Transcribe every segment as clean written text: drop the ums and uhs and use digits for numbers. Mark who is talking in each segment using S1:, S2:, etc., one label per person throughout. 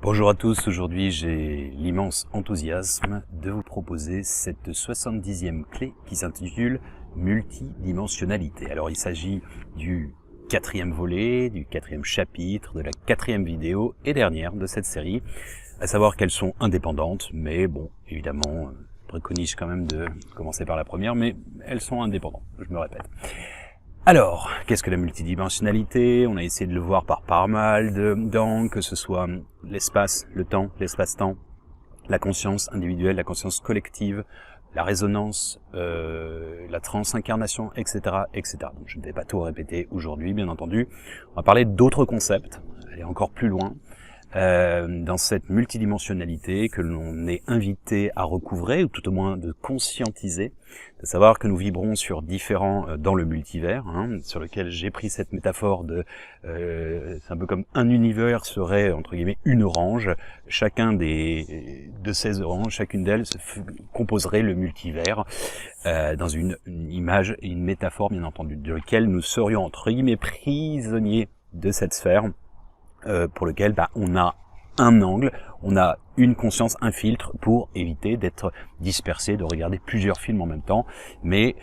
S1: Bonjour à tous, aujourd'hui j'ai l'immense enthousiasme de vous proposer cette 70e clé qui s'intitule multidimensionnalité. Alors il s'agit du quatrième volet, du quatrième chapitre, de la quatrième vidéo et dernière de cette série, à savoir qu'elles sont indépendantes, mais bon, évidemment, je préconise quand même de commencer par la première, mais elles sont indépendantes, je me répète. Alors, qu'est-ce que la multidimensionnalité? On a essayé de le voir par pas mal d'angles, que ce soit l'espace, le temps, l'espace-temps, la conscience individuelle, la conscience collective, la résonance, la transincarnation, etc., etc. Donc, je ne vais pas tout répéter aujourd'hui, bien entendu. On va parler d'autres concepts, aller encore plus loin, dans cette multidimensionnalité que l'on est invité à recouvrer, ou tout au moins de conscientiser, de savoir que nous vibrons sur différents, dans le multivers, sur lequel j'ai pris cette métaphore de, c'est un peu comme un univers serait, entre guillemets, une orange, chacun de ces oranges, chacune d'elles composerait le multivers, dans une image et une métaphore, bien entendu, de laquelle nous serions, entre guillemets, prisonniers de cette sphère, pour lequel on a un angle, on a une conscience, un filtre pour éviter d'être dispersé, de regarder plusieurs films en même temps, mais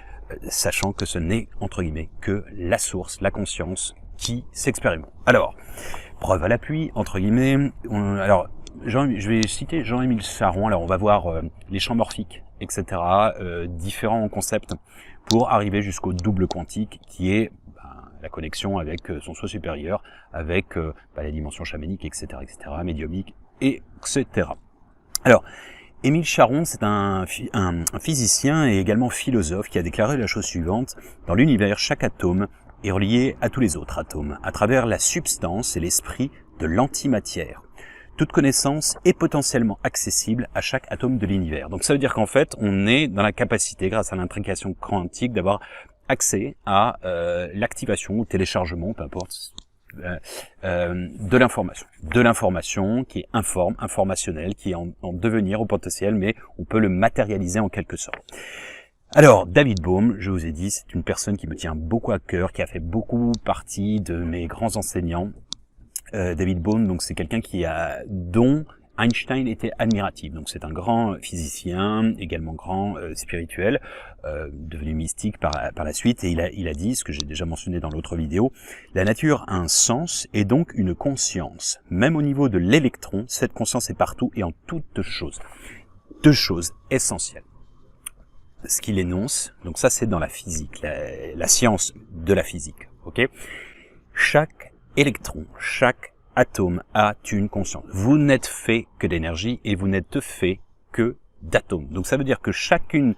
S1: sachant que ce n'est, entre guillemets, que la source, la conscience qui s'expérimente. Alors, preuve à l'appui, entre guillemets, je vais citer Jean-Émile Charron, alors on va voir les champs morphiques, etc., différents concepts pour arriver jusqu'au double quantique qui est la connexion avec son soi supérieur, avec les dimensions chamaniques, etc., médiumiques, etc. Alors, Émile Charron, c'est un physicien et également philosophe qui a déclaré la chose suivante: dans l'univers, chaque atome est relié à tous les autres atomes, à travers la substance et l'esprit de l'antimatière. Toute connaissance est potentiellement accessible à chaque atome de l'univers. Donc ça veut dire qu'en fait, on est dans la capacité, grâce à l'intrication quantique, d'avoir accès à l'activation ou téléchargement, peu importe, de l'information qui est informe, informationnelle, qui est en devenir au potentiel, mais on peut le matérialiser en quelque sorte. Alors, David Bohm, je vous ai dit, c'est une personne qui me tient beaucoup à cœur, qui a fait beaucoup partie de mes grands enseignants. David Bohm, donc c'est quelqu'un dont Einstein était admiratif. Donc c'est un grand physicien, également grand spirituel, devenu mystique par la suite, et il a dit, ce que j'ai déjà mentionné dans l'autre vidéo: la nature a un sens et donc une conscience. Même au niveau de l'électron, cette conscience est partout et en toutes choses. Deux choses essentielles. Ce qu'il énonce, donc ça c'est dans la physique, la science de la physique, ok? Chaque électron, chaque atome a une conscience. Vous n'êtes fait que d'énergie et vous n'êtes fait que d'atomes. Donc ça veut dire que chacun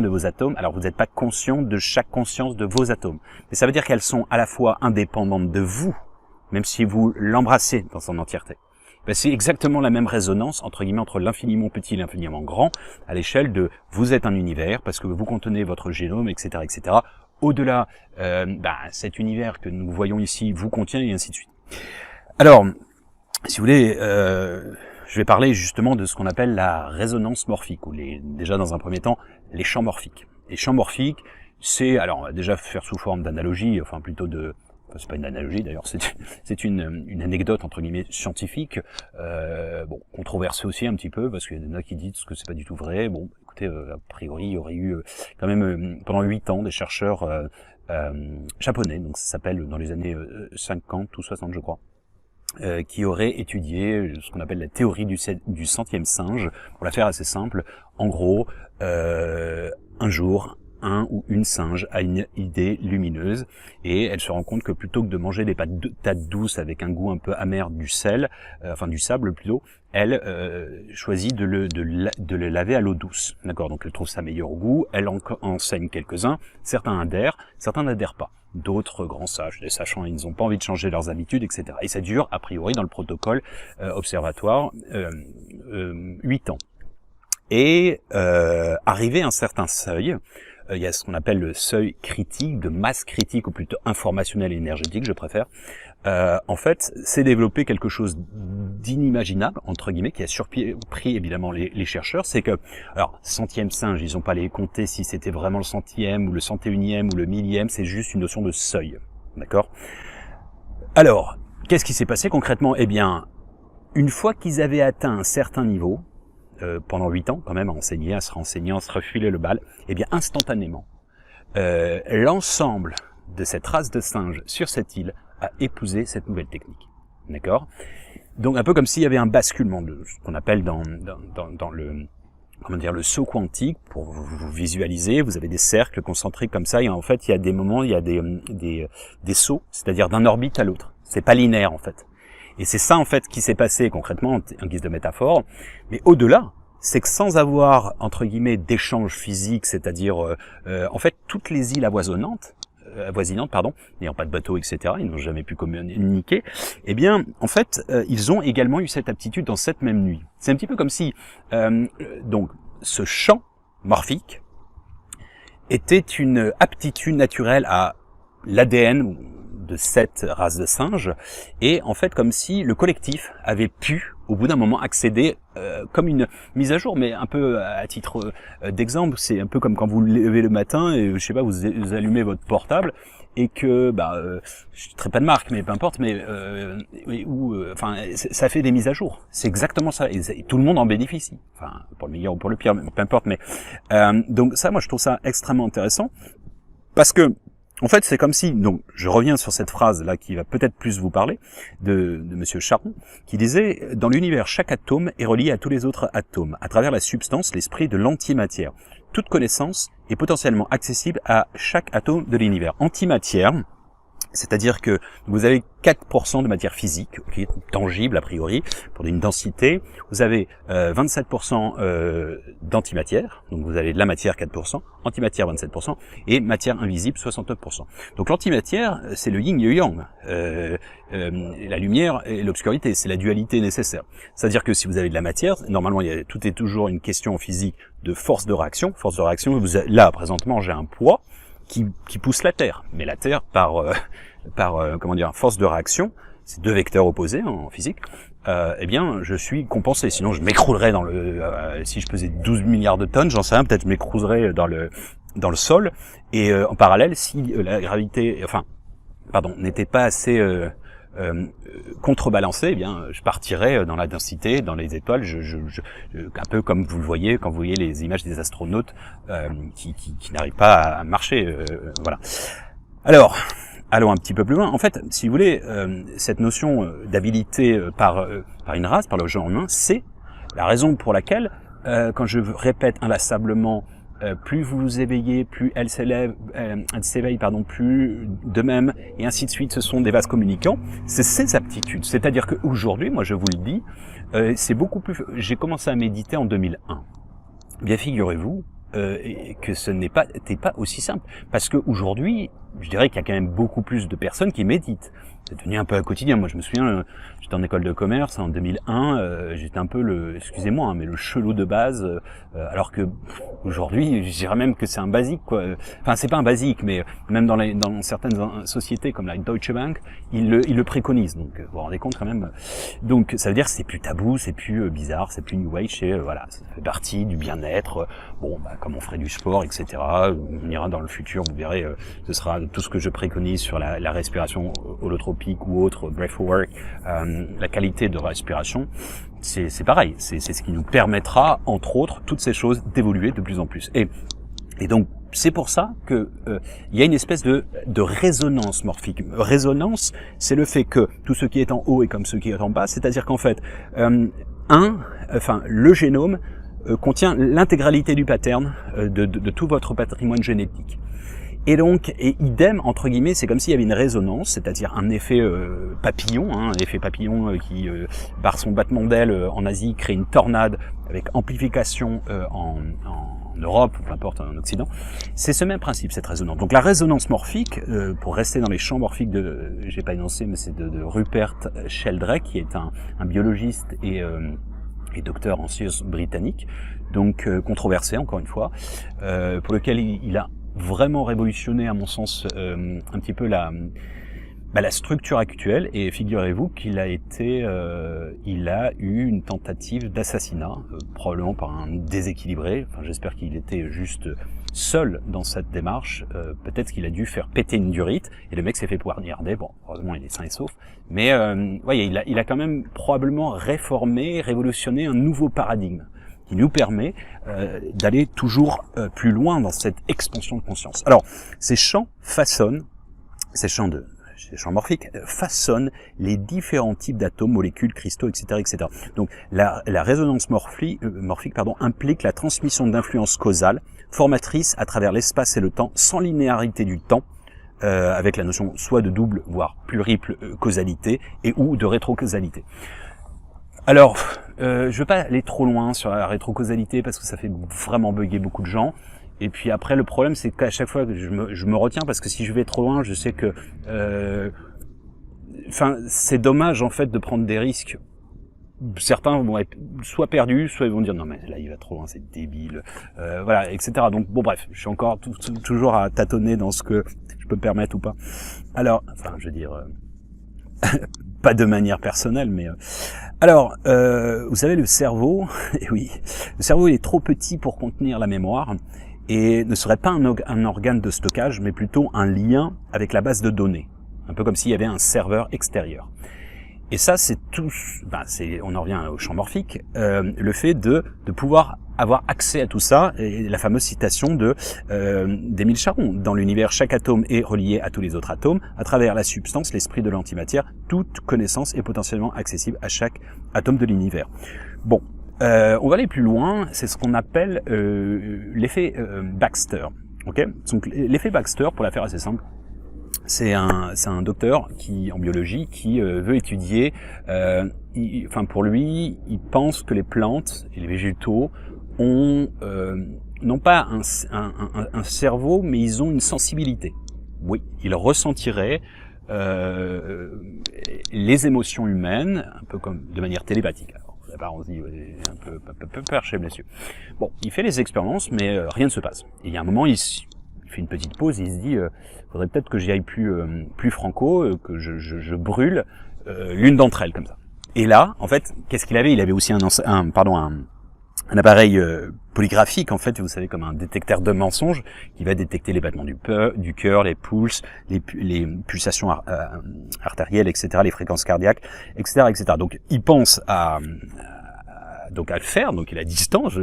S1: de vos atomes, alors vous n'êtes pas conscient de chaque conscience de vos atomes, mais ça veut dire qu'elles sont à la fois indépendantes de vous, même si vous l'embrassez dans son entièreté. C'est exactement la même résonance, entre guillemets, entre l'infiniment petit et l'infiniment grand, à l'échelle de vous êtes un univers, parce que vous contenez votre génome, etc., etc. Au-delà, cet univers que nous voyons ici vous contient, et ainsi de suite. Alors, si vous voulez, je vais parler justement de ce qu'on appelle la résonance morphique, ou déjà dans un premier temps, les champs morphiques. Les champs morphiques, alors on va déjà faire sous forme d'analogie, c'est pas une analogie d'ailleurs, c'est une anecdote entre guillemets scientifique, controversée aussi un petit peu, parce qu'il y en a qui disent que c'est pas du tout vrai. Bon, écoutez, a priori, il y aurait eu quand même pendant 8 ans des chercheurs japonais, donc ça s'appelle dans les années 50 ou 60 je crois, qui aurait étudié ce qu'on appelle la théorie du centième singe. Pour la faire assez simple, en gros, un jour, un ou une singe a une idée lumineuse et elle se rend compte que plutôt que de manger des patates douces avec un goût un peu amer du du sable plutôt, elle choisit de le laver à l'eau douce. D'accord, donc elle trouve ça meilleur goût, elle enseigne quelques-uns, certains adhèrent, certains n'adhèrent pas. D'autres grands sages, des sachants, ils n'ont pas envie de changer leurs habitudes, etc. Et ça dure, a priori, dans le protocole observatoire, 8 ans. Et arrivé à un certain seuil, il y a ce qu'on appelle le seuil critique, de masse critique, ou plutôt informationnel et énergétique, je préfère. En fait, c'est développé quelque chose d'inimaginable, entre guillemets, qui a surpris évidemment les chercheurs. C'est que, alors, centième singe, ils n'ont pas les compter si c'était vraiment le centième, ou le 101e, ou le millième, c'est juste une notion de seuil. D'accord? Alors, qu'est-ce qui s'est passé concrètement? Eh bien, une fois qu'ils avaient atteint un certain niveau, pendant 8 ans quand même, à enseigner, à se renseigner, à se refiler le bal, eh bien instantanément, l'ensemble de cette race de singes sur cette île a épousé cette nouvelle technique. D'accord? Donc un peu comme s'il y avait un basculement de ce qu'on appelle dans le, comment dire, le saut quantique. Pour vous visualiser, vous avez des cercles concentriques comme ça, et en fait il y a des moments, il y a des sauts, c'est-à-dire d'un orbite à l'autre. C'est pas linéaire en fait. Et c'est ça en fait qui s'est passé concrètement en guise de métaphore. Mais au-delà, c'est que sans avoir entre guillemets d'échange physique, c'est-à-dire en fait toutes les îles avoisinantes, n'ayant pas de bateau, etc., ils n'ont jamais pu communiquer, eh bien, en fait, ils ont également eu cette aptitude dans cette même nuit. C'est un petit peu comme si, donc, ce champ morphique était une aptitude naturelle à l'ADN de cette race de singes, et en fait, comme si le collectif avait pu, au bout d'un moment, accéder comme une mise à jour, mais un peu à titre d'exemple, c'est un peu comme quand vous levez le matin et je sais pas, vous allumez votre portable et que je ne traite pas de marque, mais peu importe, mais enfin ça fait des mises à jour. C'est exactement ça, et tout le monde en bénéficie. Enfin, pour le meilleur ou pour le pire, peu importe, mais donc ça, moi je trouve ça extrêmement intéressant parce que en fait, c'est comme si, donc, je reviens sur cette phrase-là qui va peut-être plus vous parler, de Monsieur Charron, qui disait « Dans l'univers, chaque atome est relié à tous les autres atomes, à travers la substance, l'esprit de l'antimatière. Toute connaissance est potentiellement accessible à chaque atome de l'univers. » Antimatière, c'est-à-dire que vous avez 4% de matière physique, okay, tangible a priori, pour une densité. Vous avez 27% d'antimatière, donc vous avez de la matière 4%, antimatière 27%, et matière invisible 69%. Donc l'antimatière, c'est le yin et le yang, la lumière et l'obscurité, c'est la dualité nécessaire. C'est-à-dire que si vous avez de la matière, normalement tout est toujours une question en physique de force de réaction. Force de réaction, là présentement j'ai un poids qui pousse la Terre, mais la Terre par comment dire, force de réaction, c'est deux vecteurs opposés en physique, eh bien je suis compensé, sinon je m'écroulerais dans le si je pesais 12 milliards de tonnes, j'en sais rien, peut-être je m'écroulerais dans le sol, et en parallèle, si la gravité, n'était pas assez contrebalancée, eh bien je partirais dans la densité, dans les étoiles, un peu comme vous le voyez quand vous voyez les images des astronautes qui n'arrivent pas à marcher, voilà. Alors, allons un petit peu plus loin. En fait, si vous voulez, cette notion d'habilité par une race, par le genre humain, c'est la raison pour laquelle, quand je répète inlassablement, plus vous vous éveillez, plus elle s'éveille, plus de même, et ainsi de suite, ce sont des vases communicants, c'est ces aptitudes. C'est-à-dire qu'aujourd'hui, moi je vous le dis, c'est beaucoup plus... J'ai commencé à méditer en 2001. Bien figurez-vous, que ce n'était pas aussi simple. Parce qu'aujourd'hui, je dirais qu'il y a quand même beaucoup plus de personnes qui méditent. C'est devenu un peu un quotidien. Moi, je me souviens, j'étais en école de commerce en 2001, j'étais un peu excusez-moi, hein, mais le chelou de base, alors que aujourd'hui, je dirais même que c'est un basique, quoi. Enfin, c'est pas un basique, mais même dans certaines sociétés comme la Deutsche Bank, ils le préconisent. Donc, vous vous rendez compte quand même. Donc, ça veut dire que c'est plus tabou, c'est plus bizarre, c'est plus new age, et voilà, ça fait partie du bien-être. Bon, comme on ferait du sport, etc. On ira dans le futur, vous verrez, ce sera tout ce que je préconise sur la respiration holotropique ou autre, breathwork, la qualité de respiration, c'est pareil, c'est ce qui nous permettra, entre autres, toutes ces choses d'évoluer de plus en plus. Et donc, c'est pour ça que il y a une espèce de résonance morphique. Résonance, c'est le fait que tout ce qui est en haut est comme ce qui est en bas, c'est-à-dire qu'en fait, le génome contient l'intégralité du pattern de tout votre patrimoine génétique. Et donc, idem, entre guillemets, c'est comme s'il y avait une résonance, c'est-à-dire un effet papillon, un effet papillon qui, par son battement d'aile en Asie, crée une tornade avec amplification en Europe, ou peu importe, en Occident. C'est ce même principe, cette résonance. Donc la résonance morphique, pour rester dans les champs morphiques j'ai pas énoncé, mais c'est de Rupert Sheldrake, qui est un biologiste et docteur en sciences britannique, donc controversé encore une fois, pour lequel il a vraiment révolutionné, à mon sens, un petit peu la structure actuelle, et figurez-vous qu'il a il a eu une tentative d'assassinat, probablement par un déséquilibré. Enfin, j'espère qu'il était juste seul dans cette démarche. Peut-être qu'il a dû faire péter une durite et le mec s'est fait poignarder. Bon, heureusement il est sain et sauf. Mais voyez, il a quand même probablement révolutionné un nouveau paradigme qui nous permet d'aller toujours plus loin dans cette expansion de conscience. Alors, ces champs morphiques façonnent les différents types d'atomes, molécules, cristaux, etc., etc. Donc, la résonance morphique, implique la transmission d'influences causales, formatrices à travers l'espace et le temps, sans linéarité du temps, avec la notion soit de double, voire pluriple causalité, et ou de rétrocausalité. Alors, je veux pas aller trop loin sur la rétrocausalité parce que ça fait vraiment bugger beaucoup de gens. Et puis après, le problème, c'est qu'à chaque fois que je me retiens parce que si je vais trop loin, je sais que, c'est dommage en fait de prendre des risques. Certains vont être soit perdus, soit ils vont dire non mais là il va trop loin, c'est débile, voilà, etc. Donc bon bref, je suis encore toujours à tâtonner dans ce que je peux me permettre ou pas. Alors, je veux dire. Pas de manière personnelle, mais... Alors, vous savez, le cerveau, et oui, le cerveau il est trop petit pour contenir la mémoire, et ne serait pas un organe de stockage, mais plutôt un lien avec la base de données. Un peu comme s'il y avait un serveur extérieur. Et ça, c'est tout... on en revient au champ morphique, le fait de pouvoir avoir accès à tout ça, et la fameuse citation d'Émile Charron. Dans l'univers, chaque atome est relié à tous les autres atomes. À travers la substance, l'esprit de l'antimatière, toute connaissance est potentiellement accessible à chaque atome de l'univers. Bon, on va aller plus loin. C'est ce qu'on appelle l'effet Baxter. Okay, donc l'effet Baxter, pour la faire assez simple, c'est un docteur en biologie qui veut étudier. Pour lui, il pense que les plantes et les végétaux ont non pas un cerveau, mais ils ont une sensibilité. Oui, il ressentirait les émotions humaines, un peu comme de manière télépathique. Alors, d'abord, on se dit un peu perché, bien sûr. Bon, il fait les expériences, mais rien ne se passe. Et il y a un moment, il fait une petite pause, il se dit faudrait peut-être que j'y aille plus franco, que je brûle l'une d'entre elles comme ça. Et là, en fait, qu'est-ce qu'il avait? Il avait aussi un appareil polygraphique, en fait, vous savez, comme un détecteur de mensonges, qui va détecter les battements du cœur, les pulses, les pulsations artérielles, etc., les fréquences cardiaques, etc., etc. Donc, il pense à le faire, donc il est à distance.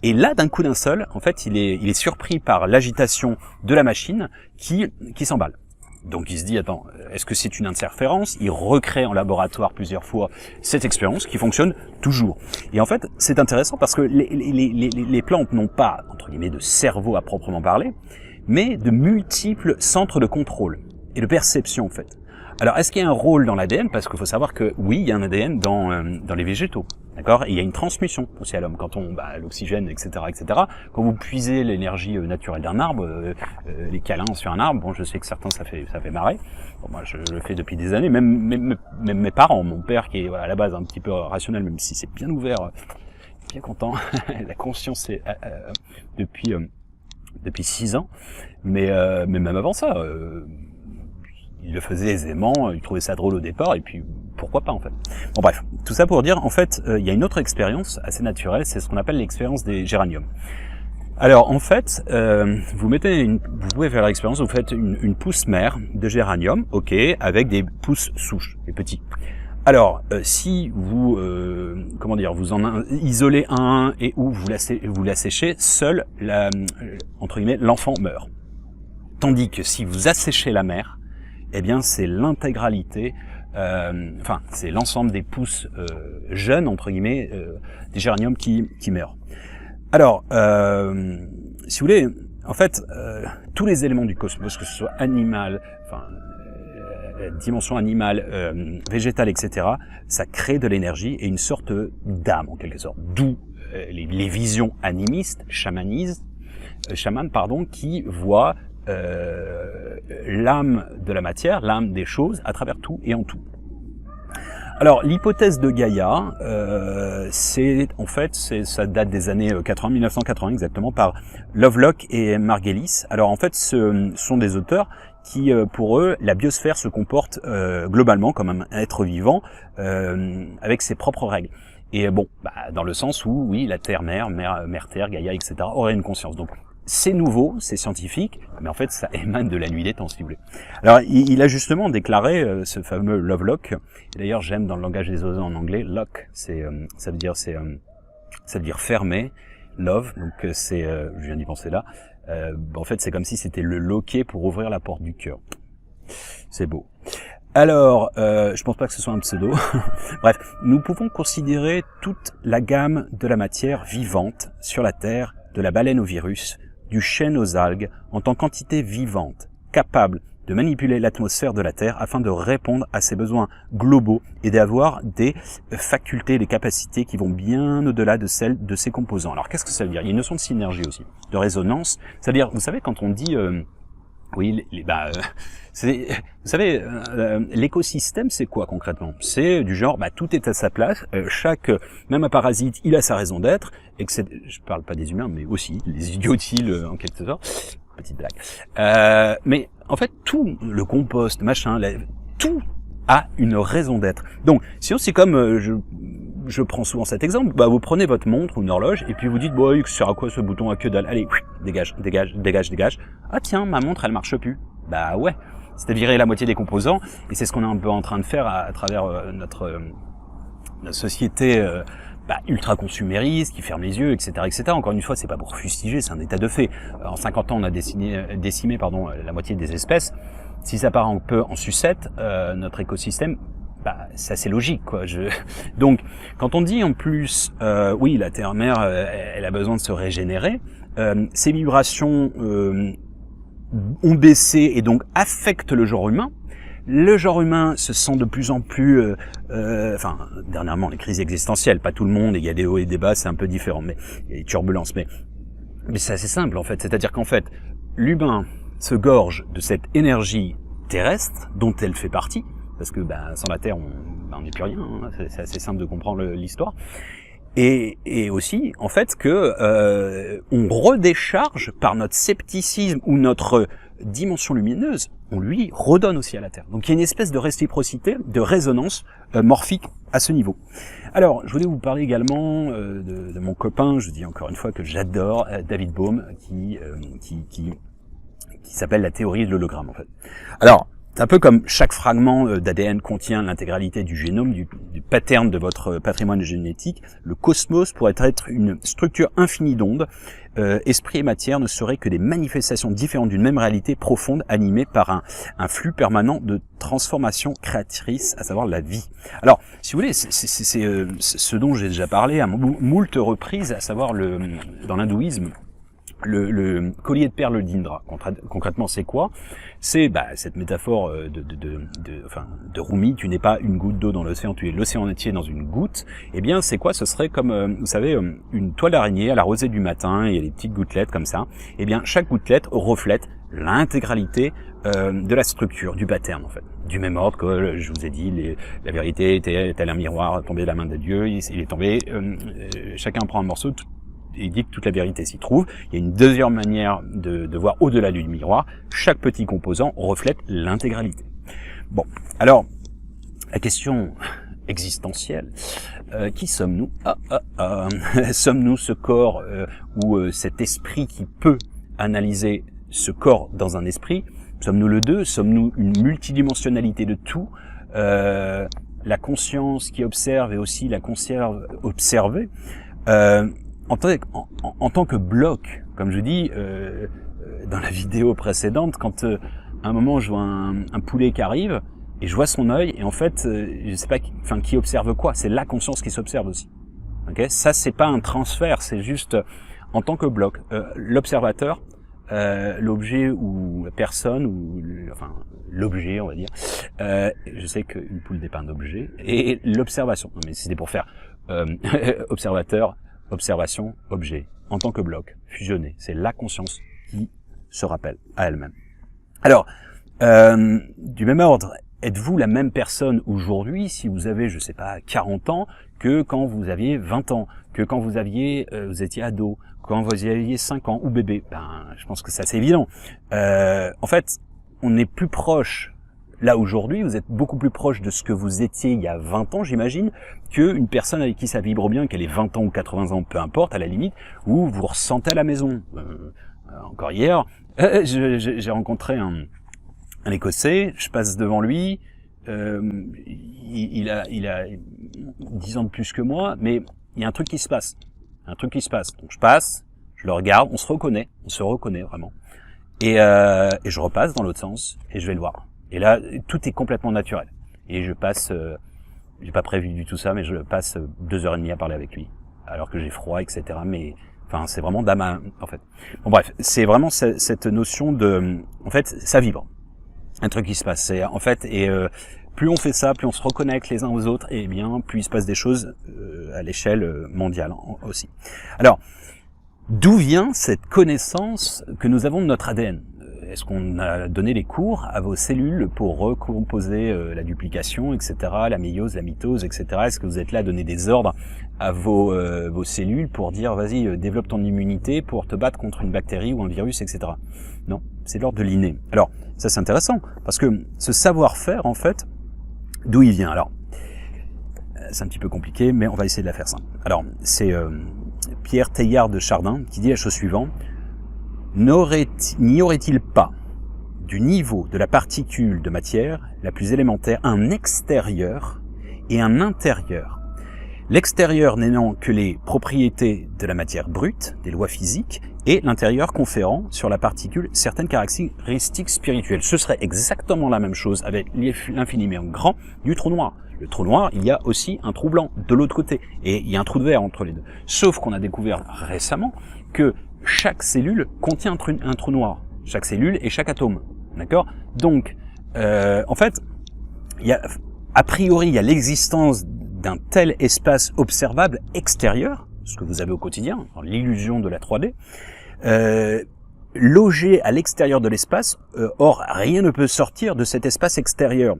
S1: Et là, d'un coup d'un seul, en fait, il est surpris par l'agitation de la machine qui s'emballe. Donc il se dit, attends, est-ce que c'est une interférence? Il recrée en laboratoire plusieurs fois cette expérience qui fonctionne toujours. Et en fait, c'est intéressant parce que les plantes n'ont pas, entre guillemets, de cerveau à proprement parler, mais de multiples centres de contrôle et de perception, en fait. Alors, est-ce qu'il y a un rôle dans l'ADN? Parce qu'il faut savoir que, oui, il y a un ADN dans les végétaux. D'accord? Et il y a une transmission aussi à l'homme. Quand l'oxygène, etc., etc. Quand vous puisez l'énergie naturelle d'un arbre, les câlins sur un arbre, bon, je sais que certains, ça fait marrer. Bon, moi, je le fais depuis des années. Même mes parents, mon père, qui est, à la base un petit peu rationnel, même si c'est bien ouvert, bien content. La conscience est, depuis 6 ans. Mais même avant ça, il le faisait aisément, il trouvait ça drôle au départ, et puis pourquoi pas en fait. Bon bref, tout ça pour dire, en fait, il y a une autre expérience assez naturelle, c'est ce qu'on appelle l'expérience des géraniums. Alors en fait, vous pouvez faire l'expérience, vous faites une pousse mère de géranium, ok, avec des pousses souches, les petits. Alors, si vous, vous en isolez un et ou vous l'asséchez, seul, entre guillemets, l'enfant meurt. Tandis que si vous asséchez la mère, eh bien c'est l'intégralité, c'est l'ensemble des pousses jeunes, entre guillemets, des géraniums qui meurent. Alors, si vous voulez, en fait, tous les éléments du cosmos, que ce soit animal, dimension animale, végétale, etc., ça crée de l'énergie et une sorte d'âme, en quelque sorte. D'où les visions animistes, chamanes, qui voient l'âme de la matière, l'âme des choses, à travers tout et en tout. Alors, l'hypothèse de Gaïa, ça date des années 1980 exactement, par Lovelock et Margulis. Alors, en fait, ce sont des auteurs qui, pour eux, la biosphère se comporte globalement comme un être vivant avec ses propres règles. Et bon, dans le sens où, oui, la Terre-Mère, Mère-Terre, Gaïa, etc. aurait une conscience. Donc, c'est nouveau, c'est scientifique, mais en fait, ça émane de la nuit des temps, si vous voulez. Alors, il a justement déclaré ce fameux Lovelock. D'ailleurs, j'aime dans le langage des oiseaux en anglais, lock, ça veut dire fermé, love, donc je viens d'y penser là. En fait, c'est comme si c'était le loquet pour ouvrir la porte du cœur. C'est beau. Alors, je pense pas que ce soit un pseudo. Bref, nous pouvons considérer toute la gamme de la matière vivante sur la Terre, de la baleine au virus, du chêne aux algues, en tant qu'entité vivante, capable de manipuler l'atmosphère de la Terre afin de répondre à ses besoins globaux et d'avoir des facultés, des capacités qui vont bien au-delà de celles de ses composants. Alors, qu'est-ce que ça veut dire? Il y a une notion de synergie aussi, de résonance. C'est-à-dire, vous savez, quand on dit... oui, vous savez, l'écosystème, c'est quoi concrètement? C'est du genre, tout est à sa place, même un parasite, il a sa raison d'être, et que je parle pas des humains, mais aussi les idiotiles en quelque sorte, petite blague. Mais en fait, tout, le compost, machin, tout a une raison d'être. Donc, sinon c'est comme, je prends souvent cet exemple, vous prenez votre montre ou une horloge, et puis vous dites, bon, ça sert à quoi ce bouton à que dalle? Allez, dégage. Ah tiens, ma montre, elle marche plus. Bah ouais, c'était virer la moitié des composants, et c'est ce qu'on est un peu en train de faire à travers notre société ultra consumériste, qui ferme les yeux, etc., etc. Encore une fois, c'est pas pour fustiger, c'est un état de fait. En 50 ans, on a décimé la moitié des espèces. Si ça part un peu en sucette, notre écosystème, c'est assez logique, quoi. Donc, quand on dit en plus, oui, la Terre-Mère, elle a besoin de se régénérer, ces vibrations ont baissé et donc affectent le genre humain. Le genre humain se sent de plus en plus, dernièrement, les crises existentielles, pas tout le monde, et il y a des hauts et des bas, c'est un peu différent, mais il y a des turbulences, mais c'est assez simple, en fait. C'est-à-dire qu'en fait, l'humain se gorge de cette énergie terrestre, dont elle fait partie, parce que sans la Terre, on n'est plus rien, hein, c'est assez simple de comprendre l'histoire. Et aussi, en fait, que on redécharge par notre scepticisme ou notre dimension lumineuse, on lui redonne aussi à la Terre. Donc il y a une espèce de réciprocité, de résonance morphique à ce niveau. Alors, je voulais vous parler également de mon copain, je dis encore une fois que j'adore, David Bohm, qui s'appelle la théorie de l'hologramme, en fait. Alors, c'est un peu comme chaque fragment d'ADN contient l'intégralité du génome, du pattern de votre patrimoine génétique. Le cosmos pourrait être une structure infinie d'ondes. Esprit et matière ne seraient que des manifestations différentes d'une même réalité profonde animée par un flux permanent de transformation créatrice, à savoir la vie. Alors, si vous voulez, c'est ce dont j'ai déjà parlé à moult reprises, à savoir dans l'hindouisme, le collier de perles d'Indra. Concrètement, c'est quoi? C'est cette métaphore de Rumi, tu n'es pas une goutte d'eau dans l'océan, tu es l'océan entier dans une goutte. Eh bien, c'est quoi? Ce serait comme, vous savez, une toile d'araignée à la rosée du matin, et il y a des petites gouttelettes comme ça. Eh bien, chaque gouttelette reflète l'intégralité de la structure, du pattern, en fait. Du même ordre que je vous ai dit, la vérité était tel un miroir tombé de la main de Dieu, il est tombé, chacun prend un morceau, et dit que toute la vérité s'y trouve. Il y a une deuxième manière de voir au-delà du miroir. Chaque petit composant reflète l'intégralité. Bon, alors, la question existentielle, qui sommes-nous? Sommes-nous ce corps ou cet esprit qui peut analyser ce corps dans un esprit? Sommes-nous le deux? Sommes-nous une multidimensionnalité de tout? La conscience qui observe et aussi la conscience observée. En tant que bloc, comme je dis dans la vidéo précédente, quand à un moment je vois un poulet qui arrive et je vois son œil, et en fait je sais pas qui observe quoi, c'est la conscience qui s'observe aussi. Okay, ça c'est pas un transfert, c'est juste en tant que bloc, l'observateur, l'objet ou la personne ou l'objet on va dire. Je sais qu'une poule n'est pas un objet, et l'observation. Non mais c'était pour faire observateur. Observation, objet, en tant que bloc, fusionné. C'est la conscience qui se rappelle à elle-même. Alors, du même ordre, êtes-vous la même personne aujourd'hui si vous avez, je sais pas, 40 ans, que quand vous aviez 20 ans, que quand vous étiez ado, quand vous aviez 5 ans ou bébé? Je pense que c'est assez évident. En fait, on est plus proche, là aujourd'hui, vous êtes beaucoup plus proche de ce que vous étiez il y a 20 ans, j'imagine, qu'une personne avec qui ça vibre bien, qu'elle ait 20 ans ou 80 ans, peu importe, à la limite, où vous ressentez à la maison. Encore hier, j'ai rencontré un Écossais, je passe devant lui, il a 10 ans de plus que moi, mais il y a un truc qui se passe. Donc je passe, je le regarde, on se reconnaît vraiment. Et je repasse dans l'autre sens, et je vais le voir. Et là, tout est complètement naturel. Et je passe, j'ai pas prévu du tout ça, mais je passe 2h30 à parler avec lui, alors que j'ai froid, etc. Mais enfin, c'est vraiment d'âme, en fait. Bon bref, c'est vraiment cette notion de, en fait, ça vibre. Un truc qui se passe, c'est en fait, et plus on fait ça, plus on se reconnecte les uns aux autres, et bien plus il se passe des choses à l'échelle mondiale aussi. Alors, d'où vient cette connaissance que nous avons de notre ADN? Est-ce qu'on a donné les cours à vos cellules pour recomposer la duplication, etc., la méiose, la mitose, etc. Est-ce que vous êtes là à donner des ordres à vos cellules pour dire vas-y, développe ton immunité pour te battre contre une bactérie ou un virus, etc. Non, c'est l'ordre de l'inné. Alors, ça c'est intéressant, parce que ce savoir-faire, en fait, d'où il vient? Alors, c'est un petit peu compliqué, mais on va essayer de la faire simple. Alors, c'est Pierre Teilhard de Chardin qui dit la chose suivante. N'y aurait-il pas, du niveau de la particule de matière la plus élémentaire, un extérieur et un intérieur? L'extérieur n'ayant que les propriétés de la matière brute, des lois physiques, et l'intérieur conférant sur la particule certaines caractéristiques spirituelles. Ce serait exactement la même chose avec l'infiniment grand du trou noir. Le trou noir, il y a aussi un trou blanc de l'autre côté, et il y a un trou de verre entre les deux. Sauf qu'on a découvert récemment que chaque cellule contient un trou noir. Chaque cellule et chaque atome. D'accord? Donc, en fait, a priori, il y a l'existence d'un tel espace observable extérieur, ce que vous avez au quotidien, dans l'illusion de la 3D, logé à l'extérieur de l'espace, or rien ne peut sortir de cet espace extérieur.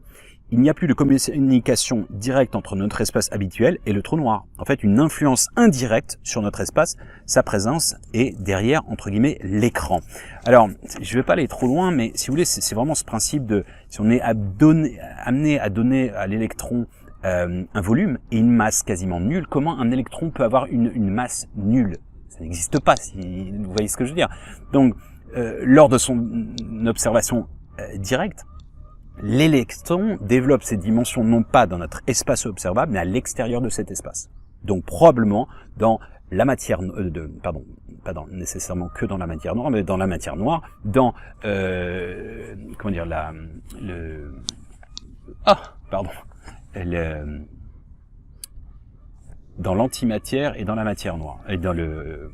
S1: Il n'y a plus de communication directe entre notre espace habituel et le trou noir. En fait, une influence indirecte sur notre espace, sa présence est derrière, entre guillemets, l'écran. Alors, je ne vais pas aller trop loin, mais si vous voulez, c'est vraiment ce principe de, si on est amené à donner à l'électron un volume et une masse quasiment nulle, comment un électron peut avoir une masse nulle? Ça n'existe pas, si vous voyez ce que je veux dire. Donc, lors de son observation directe, l'électron développe ses dimensions non pas dans notre espace observable, mais à l'extérieur de cet espace. Donc probablement dans la matière, pas nécessairement que dans la matière noire, mais dans la matière noire, dans comment dire dans l'antimatière et dans la matière noire et dans le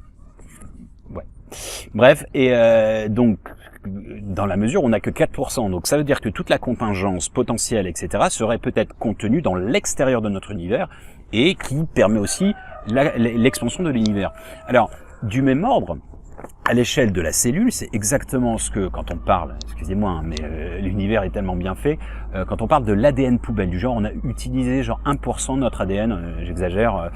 S1: bref, et donc dans la mesure où on n'a que 4%, donc ça veut dire que toute la contingence potentielle, etc., serait peut-être contenue dans l'extérieur de notre univers et qui permet aussi l'expansion de l'univers. Alors, du même ordre, à l'échelle de la cellule, c'est exactement ce que, quand on parle, excusez-moi, hein, mais l'univers est tellement bien fait, quand on parle de l'ADN poubelle, du genre on a utilisé genre 1% de notre ADN, j'exagère,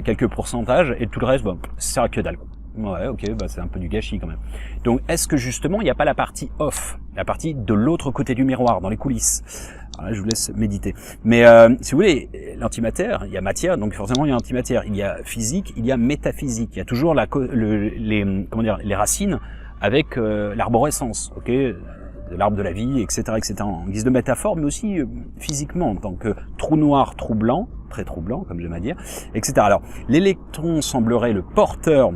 S1: quelques pourcentages, et tout le reste, bon, ça sert à que dalle. Ouais, ok, bah c'est un peu du gâchis quand même. Donc, est-ce que justement, il n'y a pas la partie off, la partie de l'autre côté du miroir, dans les coulisses? Alors là, je vous laisse méditer. Mais si vous voulez, l'antimatière, il y a matière, donc forcément il y a antimatière. Il y a physique, il y a métaphysique. Il y a toujours les racines avec l'arborescence, ok, de l'arbre de la vie, etc., etc. En guise de métaphore, mais aussi physiquement, en tant que trou noir, trou blanc, très troublant, comme j'aime à dire, etc. Alors, l'électron semblerait le porteur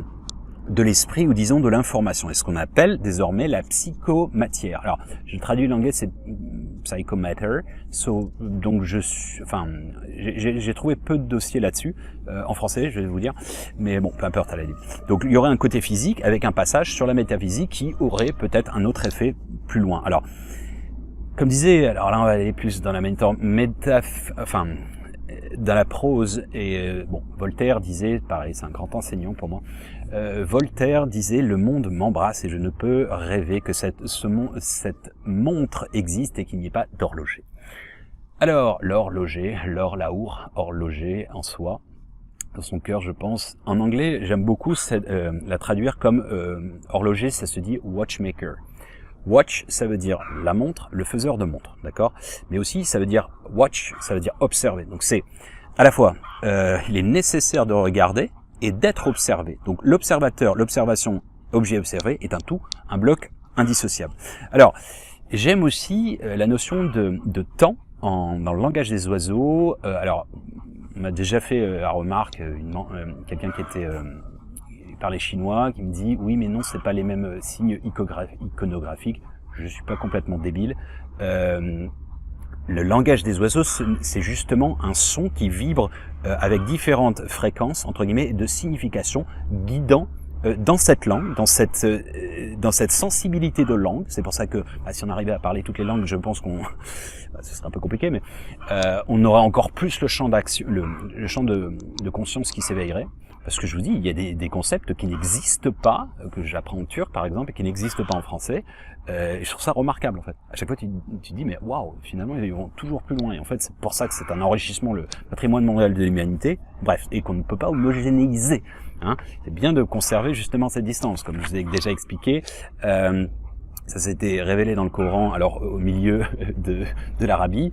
S1: de l'esprit ou disons de l'information, et ce qu'on appelle désormais la psychomatière. Alors, je traduis l'anglais, c'est psychomatter, donc j'ai trouvé peu de dossiers là-dessus, en français, je vais vous dire, mais bon, peu importe à la limite. Donc, il y aurait un côté physique avec un passage sur la métaphysique qui aurait peut-être un autre effet plus loin. Alors, comme disait, alors là, on va aller plus dans la dans la prose, et bon, Voltaire disait, pareil, c'est un grand enseignant pour moi, Voltaire disait « Le monde m'embrasse et je ne peux rêver que cette montre existe et qu'il n'y ait pas d'horloger. » Alors, l'horloger, horloger en soi, dans son cœur, je pense. En anglais, j'aime beaucoup la traduire comme horloger, ça se dit watchmaker. Watch, ça veut dire la montre, le faiseur de montre, d'accord? Mais aussi, ça veut dire watch, ça veut dire observer. Donc c'est à la fois, il est nécessaire de regarder et d'être observé. Donc l'observateur, l'observation, objet observé est un tout, un bloc indissociable. Alors, j'aime aussi la notion de temps dans le langage des oiseaux. Alors, on m'a déjà fait la remarque, quelqu'un qui était parlait chinois, qui me dit oui mais non c'est pas les mêmes signes iconographiques. Je suis pas complètement débile. Le langage des oiseaux, c'est justement un son qui vibre avec différentes fréquences entre guillemets de signification guidant dans cette langue, dans cette sensibilité de langue. C'est pour ça que si on arrivait à parler toutes les langues, je pense qu'on ce serait un peu compliqué, mais on aurait encore plus le champ d'action, le champ de conscience qui s'éveillerait. Parce que je vous dis, il y a des concepts qui n'existent pas, que j'apprends en turc par exemple, et qui n'existent pas en français. Et je trouve ça remarquable en fait. À chaque fois, tu te dis, mais waouh, finalement, ils vont toujours plus loin. Et en fait, c'est pour ça que c'est un enrichissement, le patrimoine mondial de l'humanité. Bref, et qu'on ne peut pas homogénéiser. Hein. C'est bien de conserver justement cette distance, comme je vous ai déjà expliqué. Ça s'était révélé dans le Coran, alors au milieu de l'Arabie,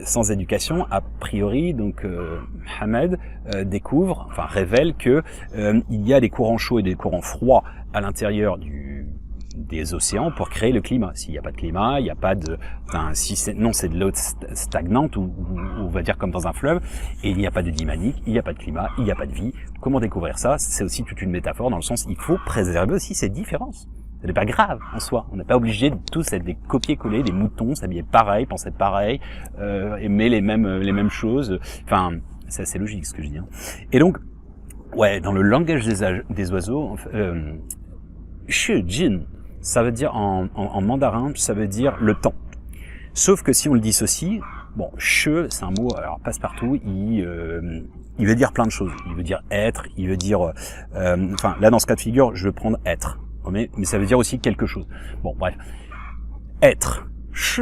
S1: sans éducation, a priori, donc Mohammed découvre, enfin révèle que il y a des courants chauds et des courants froids à l'intérieur des océans pour créer le climat. S'il n'y a pas de climat, il n'y a pas de... c'est de l'eau stagnante, ou on va dire comme dans un fleuve, et il n'y a pas de dynamique, il n'y a pas de climat, il n'y a pas de vie. Comment découvrir ça? C'est aussi toute une métaphore dans le sens, il faut préserver aussi ces différences. Ce n'est pas grave en soi. On n'est pas obligé de tous être des copier-coller, des moutons, s'habiller pareil, penser pareil, aimer les mêmes choses. Enfin, c'est assez logique ce que je dis. Hein. Et donc, ouais, dans le langage des oiseaux, shi jin, ça veut dire en mandarin, ça veut dire le temps. Sauf que si on le dissocie, bon, che, c'est un mot, alors passe-partout, il veut dire plein de choses. Il veut dire être, il veut dire, enfin, là dans ce cas de figure, je veux prendre être. Mais ça veut dire aussi quelque chose. Bon, bref. Être, shi.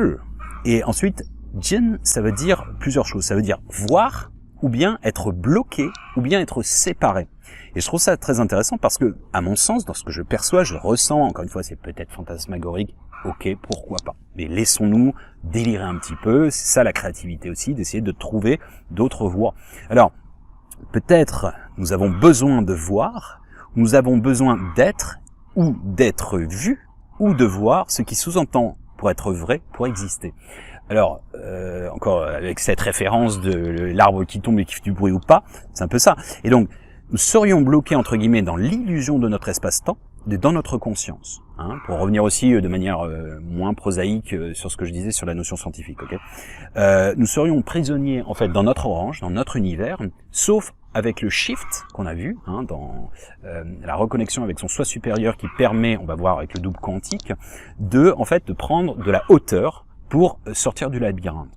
S1: Et ensuite, jin, ça veut dire plusieurs choses. Ça veut dire voir, ou bien être bloqué, ou bien être séparé. Et je trouve ça très intéressant parce que, à mon sens, dans ce que je perçois, je ressens, encore une fois, c'est peut-être fantasmagorique, ok, pourquoi pas. Mais laissons-nous délirer un petit peu, c'est ça la créativité aussi, d'essayer de trouver d'autres voies. Alors, peut-être nous avons besoin de voir, nous avons besoin d'être, ou d'être vu, ou de voir ce qui sous-entend, pour être vrai, pour exister. Alors, encore avec cette référence de l'arbre qui tombe et qui fait du bruit ou pas, c'est un peu ça. Et donc, nous serions bloqués, entre guillemets, dans l'illusion de notre espace-temps, dans notre conscience. Hein, pour revenir aussi de manière moins prosaïque sur ce que je disais sur la notion scientifique. Okay, nous serions prisonniers, en fait, dans notre orange, dans notre univers, sauf avec le shift qu'on a vu, hein, dans la reconnexion avec son soi supérieur qui permet, on va voir avec le double quantique, de prendre de la hauteur pour sortir du labyrinthe.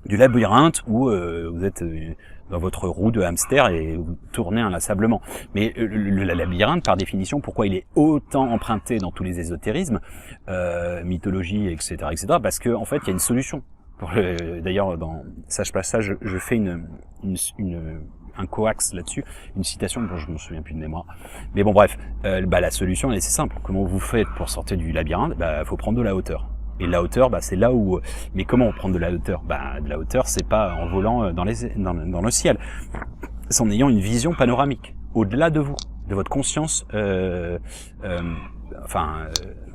S1: Du labyrinthe où vous êtes dans votre roue de hamster et vous tournez inlassablement. Mais le labyrinthe, par définition, pourquoi il est autant emprunté dans tous les ésotérismes, mythologie, etc., parce que en fait, il y a une solution. D'ailleurs, dans Sage Passage, je fais un coax là-dessus, une citation dont je me souviens plus de mémoire. Mais bon, bref, la solution, elle est simple. Comment vous faites pour sortir du labyrinthe? Faut prendre de la hauteur. Et la hauteur, c'est là où... Mais comment prendre de la hauteur? De la hauteur, c'est pas en volant dans le ciel. C'est en ayant une vision panoramique, au-delà de vous, de votre conscience,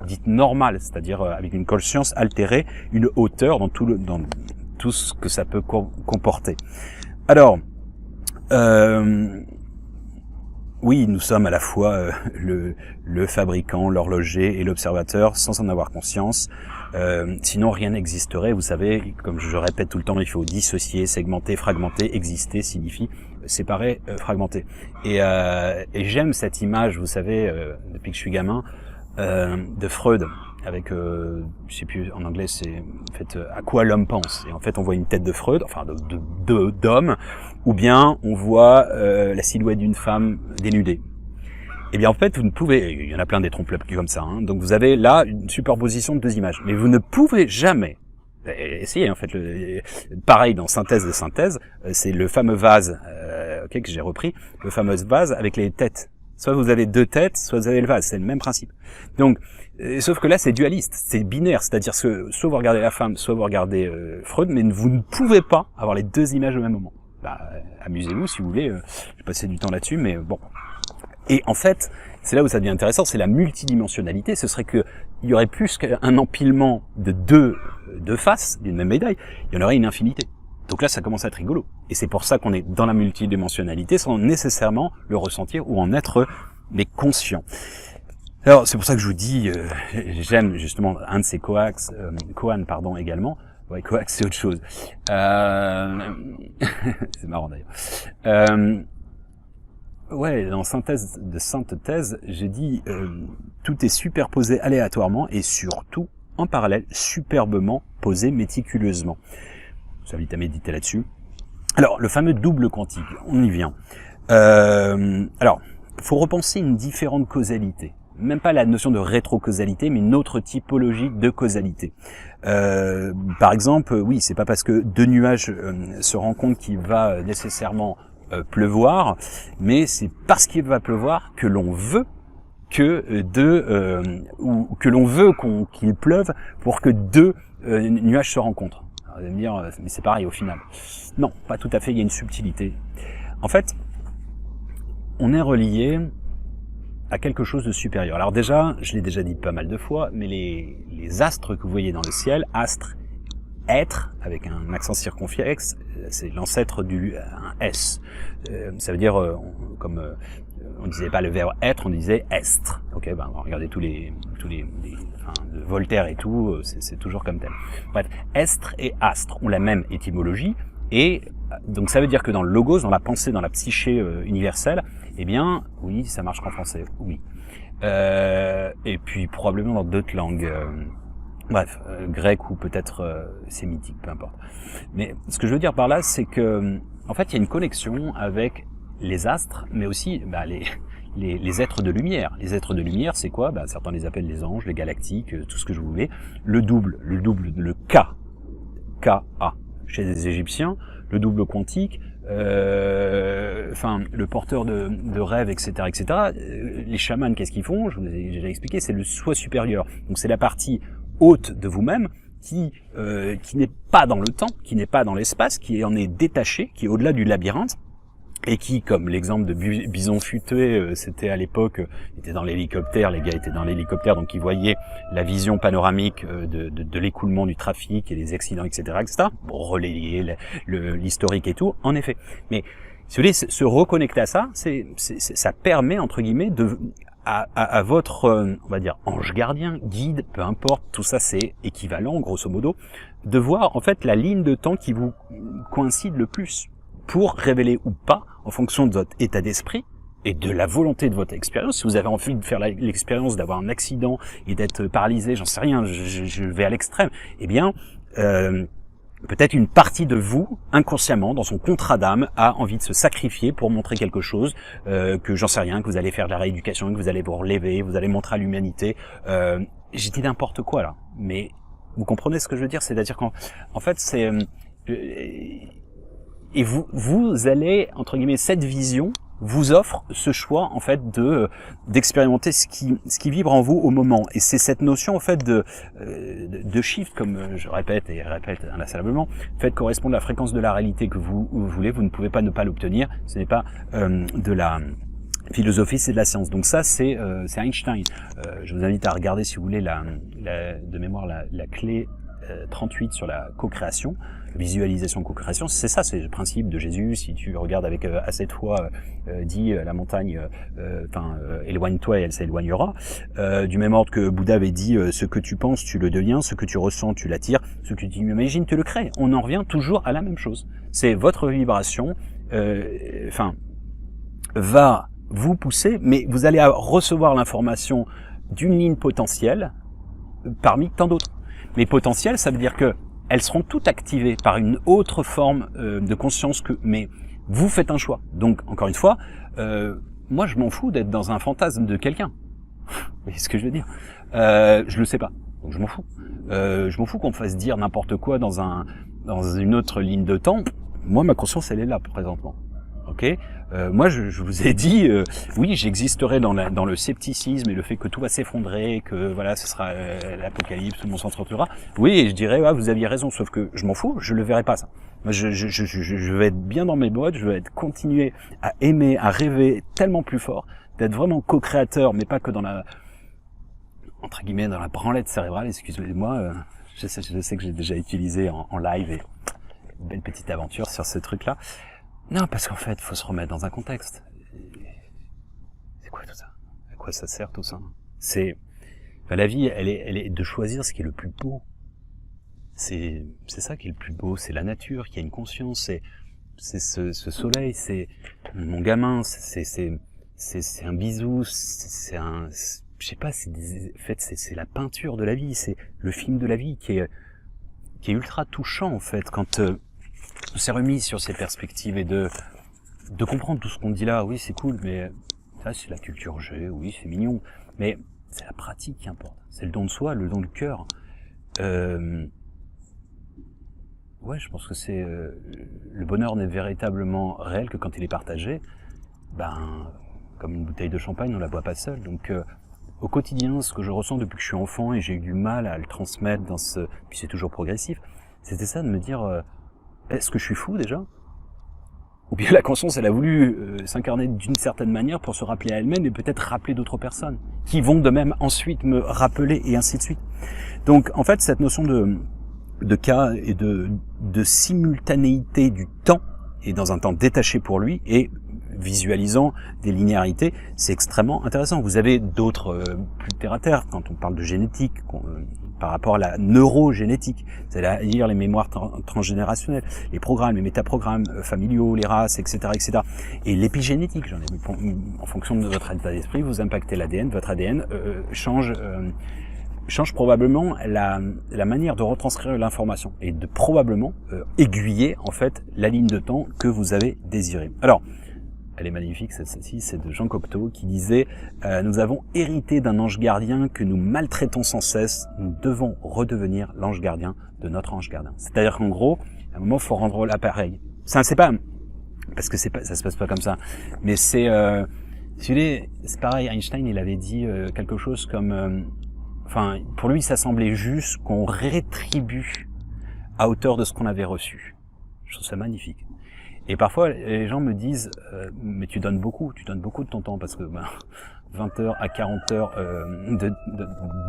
S1: dite normale, c'est-à-dire avec une conscience altérée, une hauteur dans tout ce que ça peut comporter. Alors, oui, nous sommes à la fois le fabricant, l'horloger et l'observateur sans en avoir conscience. Sinon, rien n'existerait. Vous savez, comme je répète tout le temps, il faut dissocier, segmenter, fragmenter. Exister signifie séparer, fragmenter. Et j'aime cette image, vous savez, depuis que je suis gamin, de Freud, avec, je sais plus, en anglais, c'est en fait à quoi l'homme pense. Et en fait, on voit une tête de Freud, enfin d'homme, ou bien on voit la silhouette d'une femme dénudée. Eh bien, en fait, vous ne pouvez, il y en a plein des trompes comme ça, hein, donc vous avez là une superposition de deux images, mais vous ne pouvez jamais, essayez en fait, pareil dans synthèse de synthèse, c'est le fameux vase, que j'ai repris, le fameux vase avec les têtes Soit vous avez deux têtes, soit vous avez le vase. C'est le même principe. Donc, sauf que là, c'est dualiste, c'est binaire. C'est-à-dire que soit vous regardez la femme, soit vous regardez Freud, mais vous ne pouvez pas avoir les deux images au même moment. Bah, amusez-vous si vous voulez. Je vais passer du temps là-dessus, mais bon. Et en fait, c'est là où ça devient intéressant, c'est la multidimensionnalité. Ce serait que il y aurait plus qu'un empilement de deux faces d'une même médaille, il y en aurait une infinité. Donc là, ça commence à être rigolo. Et c'est pour ça qu'on est dans la multidimensionnalité sans nécessairement le ressentir ou en être mais conscient. Alors, c'est pour ça que je vous dis, j'aime justement un de ces Kohan également. Ouais, Kohan, c'est autre chose. C'est marrant d'ailleurs. Ouais, dans synthèse de Sainte Thèse, j'ai dit tout est superposé aléatoirement et surtout en parallèle, superbement posé méticuleusement. Je vous invite à méditer là-dessus. Alors, le fameux double quantique, on y vient. Alors, faut repenser une différente causalité. Même pas la notion de rétrocausalité, mais une autre typologie de causalité. Par exemple, oui, c'est pas parce que deux nuages se rencontrent qu'il va nécessairement pleuvoir, mais c'est parce qu'il va pleuvoir que l'on veut ou que l'on veut qu'il pleuve pour que deux nuages se rencontrent. Alors, vous allez me dire, mais c'est pareil au final. Non, pas tout à fait, il y a une subtilité. En fait, on est relié à quelque chose de supérieur. Alors déjà, je l'ai déjà dit pas mal de fois, mais les astres que vous voyez dans le ciel, astres, être, avec un accent circonflexe, c'est l'ancêtre du un S. Ça veut dire, comme on disait pas le verbe être, on disait estre. Ok, ben regardez tous les de Voltaire et tout, c'est toujours comme tel. Bref, estre et astre ont la même étymologie, et donc ça veut dire que dans le logos, dans la pensée, dans la psyché universelle, eh bien, oui, ça marche qu'en français, oui. Et puis probablement dans d'autres langues. Bref, grec ou peut-être sémitique, peu importe. Mais ce que je veux dire par là, c'est que en fait, il y a une connexion avec les astres, mais aussi les êtres de lumière. Les êtres de lumière, c'est quoi? Certains les appellent les anges, les galactiques, tout ce que je voulais. Le double, le K-A. Chez les Égyptiens, le double quantique, le porteur de rêves, etc., etc. Les chamans, qu'est-ce qu'ils font? Je vous ai déjà expliqué, c'est le soi supérieur. Donc c'est la partie haute de vous-même qui n'est pas dans le temps, qui n'est pas dans l'espace, qui en est détaché, qui est au-delà du labyrinthe, et qui, comme l'exemple de Bison Futé, c'était à l'époque, était dans l'hélicoptère, les gars étaient dans l'hélicoptère, donc ils voyaient la vision panoramique de l'écoulement du trafic et des accidents, etc., etc., pour relayer l'historique et tout, en effet. Mais si vous voulez se reconnecter à ça, ça permet, entre guillemets, à votre, on va dire, ange gardien, guide, peu importe, tout ça c'est équivalent, grosso modo, de voir en fait la ligne de temps qui vous coïncide le plus pour révéler ou pas, en fonction de votre état d'esprit et de la volonté de votre expérience. Si vous avez envie de faire l'expérience d'avoir un accident et d'être paralysé, j'en sais rien, je vais à l'extrême, eh bien, peut-être une partie de vous, inconsciemment, dans son contrat d'âme, a envie de se sacrifier pour montrer quelque chose, que j'en sais rien, que vous allez faire de la rééducation, que vous allez vous relever, vous allez montrer à l'humanité. J'ai dit n'importe quoi là, mais vous comprenez ce que je veux dire? C'est-à-dire qu'en fait, c'est... et vous allez, entre guillemets, cette vision vous offre ce choix en fait d'expérimenter ce qui vibre en vous au moment, et c'est cette notion en fait de shift, comme je répète et répète inlassablement, fait correspondre à la fréquence de la réalité que vous voulez, vous ne pouvez pas ne pas l'obtenir, ce n'est pas de la philosophie, c'est de la science. Donc ça c'est Einstein. Je vous invite à regarder, si vous voulez, de mémoire la clé 38 sur la co-création, visualisation co-création, c'est ça, c'est le principe de Jésus. Si tu regardes avec assez de foi, dit la montagne, éloigne-toi et elle s'éloignera. Du même ordre que Bouddha avait dit, ce que tu penses, tu le deviens, ce que tu ressens, tu l'attires, ce que tu imagines, tu le crées. On en revient toujours à la même chose. C'est votre vibration, va vous pousser, mais vous allez recevoir l'information d'une ligne potentielle parmi tant d'autres. Mais potentielles, ça veut dire que elles seront toutes activées par une autre forme de conscience mais vous faites un choix. Donc, encore une fois, moi, je m'en fous d'être dans un fantasme de quelqu'un. Vous voyez ce que je veux dire? Je le sais pas, donc je m'en fous. Je m'en fous qu'on me fasse dire n'importe quoi dans une autre ligne de temps. Moi, ma conscience, elle est là, présentement. Ok, moi je vous ai dit, oui, j'existerai dans le scepticisme et le fait que tout va s'effondrer, que voilà, ce sera l'apocalypse, tout le monde s'en sortira. Oui, et je dirais, ah, vous aviez raison, sauf que je m'en fous, je le verrai pas ça. Moi, je vais être bien dans mes bottes, je vais continuer à aimer, à rêver tellement plus fort, d'être vraiment co-créateur, mais pas que dans la, entre guillemets, dans la branlette cérébrale. Excusez-moi, je sais que j'ai déjà utilisé en live et une belle petite aventure sur ce truc-là. Non, parce qu'en fait, faut se remettre dans un contexte. C'est quoi tout ça? À quoi ça sert tout ça? La vie, elle est de choisir ce qui est le plus beau. C'est ça qui est le plus beau, c'est la nature qui a une conscience, c'est ce soleil, c'est mon gamin, c'est un bisou, c'est un, je sais pas, en fait, c'est la peinture de la vie, c'est le film de la vie qui est ultra touchant en fait quand on s'est remis sur ces perspectives et de comprendre tout ce qu'on dit là. Oui, c'est cool, mais ça c'est la culture G, oui, c'est mignon, mais c'est la pratique qui importe. C'est le don de soi, le don du cœur. Ouais, je pense que c'est le bonheur n'est véritablement réel que quand il est partagé. Ben, comme une bouteille de champagne, on la boit pas seule. Donc, au quotidien, ce que je ressens depuis que je suis enfant et j'ai eu du mal à le transmettre dans puis c'est toujours progressif, c'était ça de me dire, est-ce que je suis fou déjà? Ou bien la conscience, elle a voulu s'incarner d'une certaine manière pour se rappeler à elle-même et peut-être rappeler d'autres personnes qui vont de même ensuite me rappeler et ainsi de suite. Donc, en fait, cette notion de cas et de simultanéité du temps et dans un temps détaché pour lui et visualisant des linéarités, c'est extrêmement intéressant. Vous avez d'autres plus terre à terre quand on parle de génétique par rapport à la neurogénétique, c'est-à-dire les mémoires transgénérationnelles, les programmes, les métaprogrammes familiaux, les races, etc., etc. Et l'épigénétique, en fonction de votre état d'esprit, vous impactez l'ADN, votre ADN change probablement la manière de retranscrire l'information et de probablement aiguiller en fait la ligne de temps que vous avez désirée. Alors, elle est magnifique, celle-ci, c'est de Jean Cocteau qui disait nous avons hérité d'un ange gardien que nous maltraitons sans cesse, nous devons redevenir l'ange gardien de notre ange gardien. C'est-à-dire qu'en gros, à un moment, il faut rendre l'appareil. Ça, c'est pas, parce que ça se passe pas comme ça, mais c'est pareil, Einstein, il avait dit quelque chose comme enfin, pour lui, ça semblait juste qu'on rétribue à hauteur de ce qu'on avait reçu. Je trouve ça magnifique. Et parfois, les gens me disent mais tu donnes beaucoup de ton temps, parce que 20 heures à 40 heures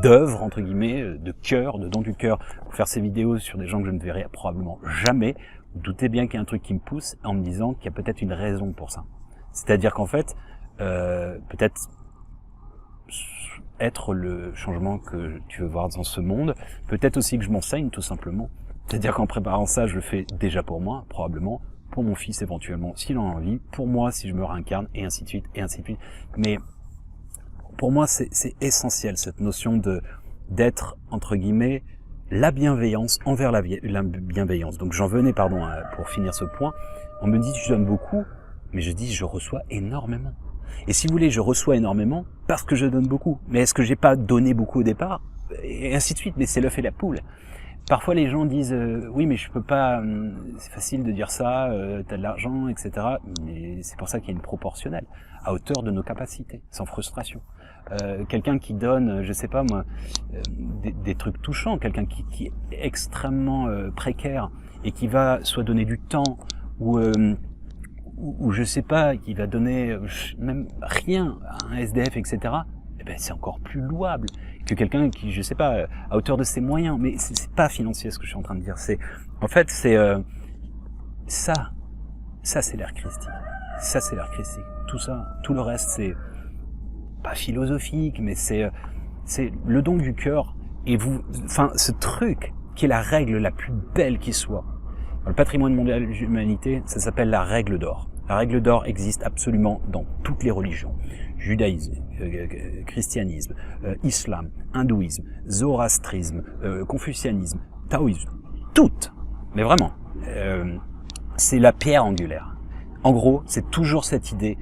S1: d'œuvre, entre guillemets, de cœur, de don du cœur, pour faire ces vidéos sur des gens que je ne verrai probablement jamais. Vous doutez bien qu'il y a un truc qui me pousse en me disant qu'il y a peut-être une raison pour ça. C'est-à-dire qu'en fait, peut-être être le changement que tu veux voir dans ce monde, peut-être aussi que je m'enseigne tout simplement. C'est-à-dire qu'en préparant ça, je le fais déjà pour moi, probablement, pour mon fils éventuellement, s'il en a envie, pour moi si je me réincarne, et ainsi de suite, et ainsi de suite. Mais pour moi, c'est essentiel, cette notion d'être, entre guillemets, la bienveillance envers la bienveillance. Donc j'en venais, pour finir ce point, on me dit je donne beaucoup, mais je dis je reçois énormément. Et si vous voulez, je reçois énormément parce que je donne beaucoup. Mais est-ce que j'ai pas donné beaucoup au départ? Et ainsi de suite, mais c'est l'œuf et la poule. Parfois les gens disent oui mais je peux pas, c'est facile de dire ça, t'as de l'argent, etc. Mais c'est pour ça qu'il y a une proportionnelle, à hauteur de nos capacités, sans frustration. Quelqu'un qui donne, je sais pas moi, des trucs touchants, quelqu'un qui est extrêmement précaire et qui va soit donner du temps ou je sais pas, qui va donner même rien à un SDF, etc. Eh ben c'est encore plus louable que quelqu'un qui, je sais pas, à hauteur de ses moyens. Mais c'est pas financier ce que je suis en train de dire. En fait, c'est ça c'est l'ère christique. Ça c'est l'ère christique. Tout ça, tout le reste, c'est pas philosophique, mais c'est le don du cœur. Et ce truc qui est la règle la plus belle qui soit. Dans le patrimoine mondial de l'humanité, ça s'appelle la règle d'or. La règle d'or existe absolument dans toutes les religions. Judaïsme, christianisme, islam, hindouisme, zoroastrisme, confucianisme, taoïsme, toutes. Mais vraiment, c'est la pierre angulaire. En gros, c'est toujours cette idée,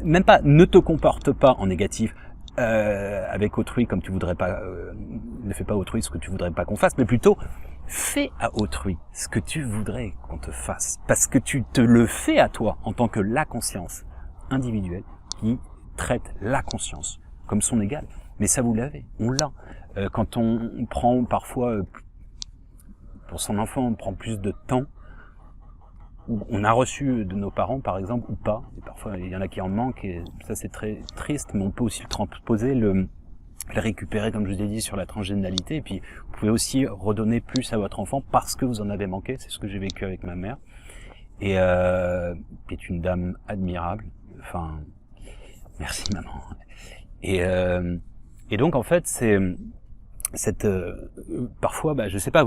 S1: même pas ne te comporte pas en négatif avec autrui comme tu voudrais pas, ne fais pas autrui ce que tu voudrais pas qu'on fasse, mais plutôt fais à autrui ce que tu voudrais qu'on te fasse, parce que tu te le fais à toi en tant que la conscience individuelle qui traite la conscience comme son égal. Mais ça, vous l'avez, on l'a. Quand on prend parfois, pour son enfant, on prend plus de temps, ou on a reçu de nos parents, par exemple, ou pas, et parfois il y en a qui en manquent, et ça c'est très triste, mais on peut aussi le transposer, le récupérer, comme je vous ai dit, sur la transgénéralité, et puis vous pouvez aussi redonner plus à votre enfant parce que vous en avez manqué. C'est ce que j'ai vécu avec ma mère, et qui est une dame admirable. Enfin, merci maman. Et donc en fait, c'est cette parfois, je sais pas,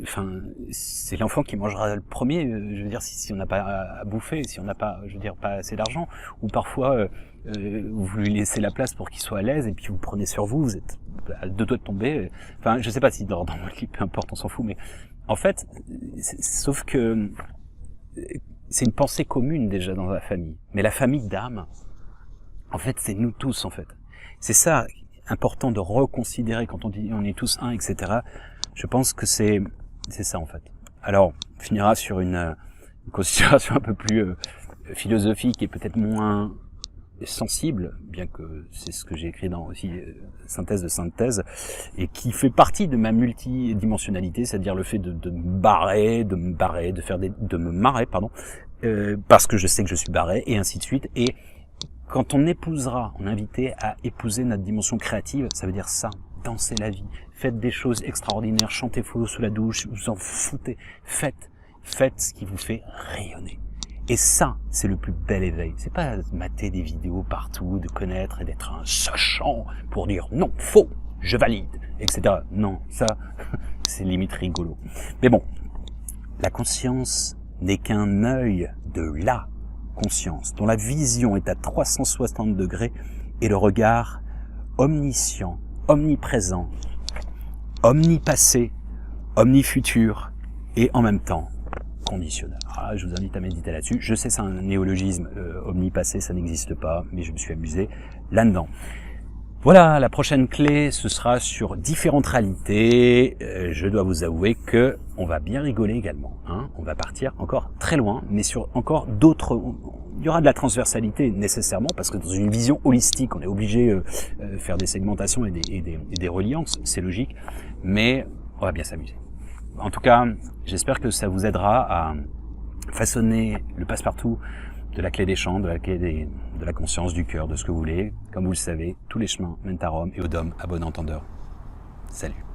S1: enfin, c'est l'enfant qui mangera le premier. Je veux dire, si on n'a pas à bouffer, si on n'a pas, je veux dire, pas assez d'argent, ou parfois vous lui laissez la place pour qu'il soit à l'aise, et puis vous prenez sur vous, vous êtes à deux doigts de tomber. Enfin, je sais pas si dans mon clip, peu importe, on s'en fout, mais en fait, sauf que c'est une pensée commune déjà dans la famille. Mais la famille d'âme, en fait, c'est nous tous, en fait. C'est ça important de reconsidérer quand on dit on est tous un, etc. Je pense que c'est ça, en fait. Alors, on finira sur une considération un peu plus philosophique et peut-être moins sensible, bien que c'est ce que j'ai écrit dans aussi Synthèse de synthèse, et qui fait partie de ma multidimensionnalité, c'est-à-dire le fait de me barrer, de me marrer, parce que je sais que je suis barré, et ainsi de suite. Et quand on épousera, on est invité à épouser notre dimension créative, ça veut dire ça, dansez la vie, faites des choses extraordinaires, chantez follow sous la douche, vous en foutez, faites ce qui vous fait rayonner. Et ça, c'est le plus bel éveil. C'est pas mater des vidéos partout, de connaître et d'être un sachant pour dire non, faux, je valide, etc. Non, ça, c'est limite rigolo. Mais bon, la conscience n'est qu'un œil de la conscience, dont la vision est à 360 degrés et le regard omniscient, omniprésent, omnipassé, omnifutur et en même temps conditionnel. Ah, je vous invite à méditer là-dessus. Je sais, c'est un néologisme, omnipassé, ça n'existe pas, mais je me suis amusé là-dedans. Voilà, la prochaine clé, ce sera sur différentes réalités. Je dois vous avouer que on va bien rigoler également. Hein. On va partir encore très loin, mais sur encore d'autres. Il y aura de la transversalité nécessairement, parce que dans une vision holistique, on est obligé de faire des segmentations et des reliances, c'est logique, mais on va bien s'amuser. En tout cas, j'espère que ça vous aidera à façonner le passe-partout de la clé des champs, de la clé de la conscience, du cœur, de ce que vous voulez. Comme vous le savez, tous les chemins mènent à Rome et au Dôme à bon entendeur. Salut.